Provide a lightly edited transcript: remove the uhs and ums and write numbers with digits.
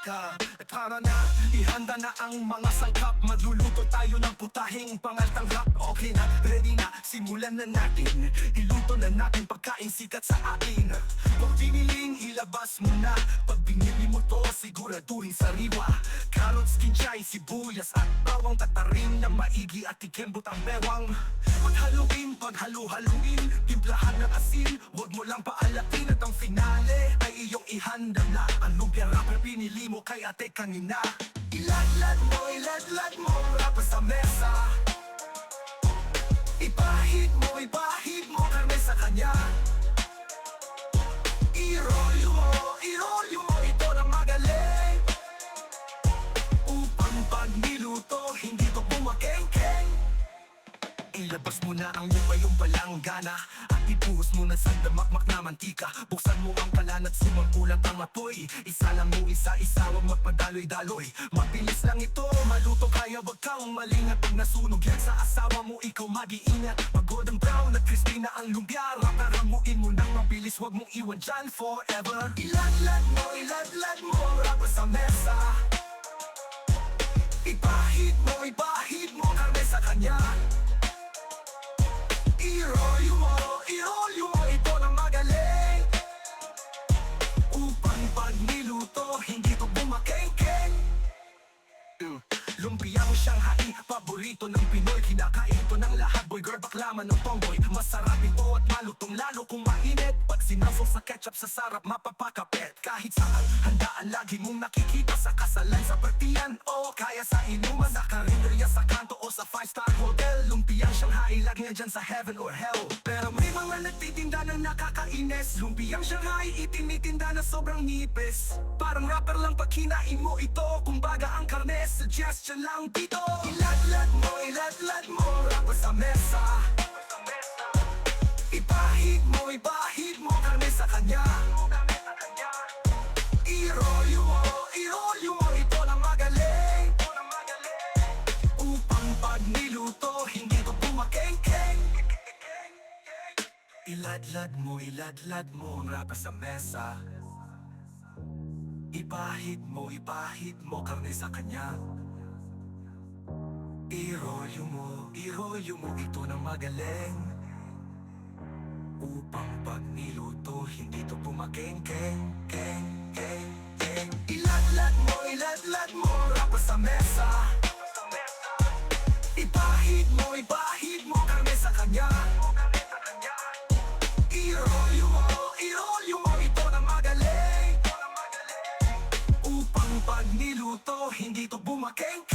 ka. Tara na, ihanda na ang mga sangkap. Magluluto tayo ng putahing pangaltanggap. Okay na, ready na, simulan na natin. Iluto na natin pagkain sikat sa atin. Pag piniling, ilabas mo na. Pag binili mo to, siguraduhin sariwa. Carrots, kinchay, sibuyas at bawang. Tatarin na maigi at ikembot ang bewang. Paghalu-haluin, timplahan ng asin. Huwag mo lang paalatin at ang finale ay iyong ihanda na. Ang lumpia wrapper pinili mo kay ate kanina. Iladlad mo, wrapper sa mesa. Ibahid mo, karne sa kanya. Irolyo mo, ito na magaling. Upang pag niluto, hindi to bumakeng-keng. Ilabas mo na ang yung palanggana at ibuhos mo na sa damakmak na mantika. Buksan mo ang kalan at sumangkulat ang apoy. Isa lang mo isa-isa, huwag magpadaloy-daloy. Mabilis lang ito, maluto kaya wag kang malingat. Pag nasunog yan sa asawa mo, ikaw mag-iingat. Pagod ang brown at crispy na ang lumpia. Ramuin mo nang mabilis, wag mong iwan dyan forever. Iladlad mo, wrapper sa mesa. Ibahid mo, karne sa kanya. Irolyo mo, ito na magaling. Upang pag niluto, hindi to bumakeng-keng. Lumpiang Shanghai, paborito ng Pinoy. Kinakain ito ng lahat, boy, girl, baklaman ng tomboy. Masarap ito at malutong lalo kung mainit. Pag sinasok sa ketchup sa sarap, mapapakapit. Kahit saan, handaan lagi mong nakikita. Sa kasalan, sa partiyan, o kaya sa inuman. Sa karinderya, sa kanto o sa 5-star hotel. Lumpiang Shanghai, lagi na dyan sa heaven or hell. Pero may mga nagtitinda na nakakainis. Lumpiang Shanghai, itinitinda na sobrang nipis. Parang rapper lang pag kinain mo ito. Kumbaga ang karne, suggestion lang dito. Iladlad mo, wrapper sa mesa. Ibahid mo, karne sa kanya. Irolyo mo, ito na magaling. Upang pag niluto, hindi to bumakeng-keng. Iladlad mo, wrapper sa mesa. Ibahid mo, karne sa kanya. Irolyo mo, ito na magaling. Upang pag niluto, hindi to bumakeng-keng. Iladlad mo, wrapper sa mesa. Ibahid mo, karne sa kanya. Irolyo mo, ito na magaling. Upang pag niluto, hindi to bumakeng-keng.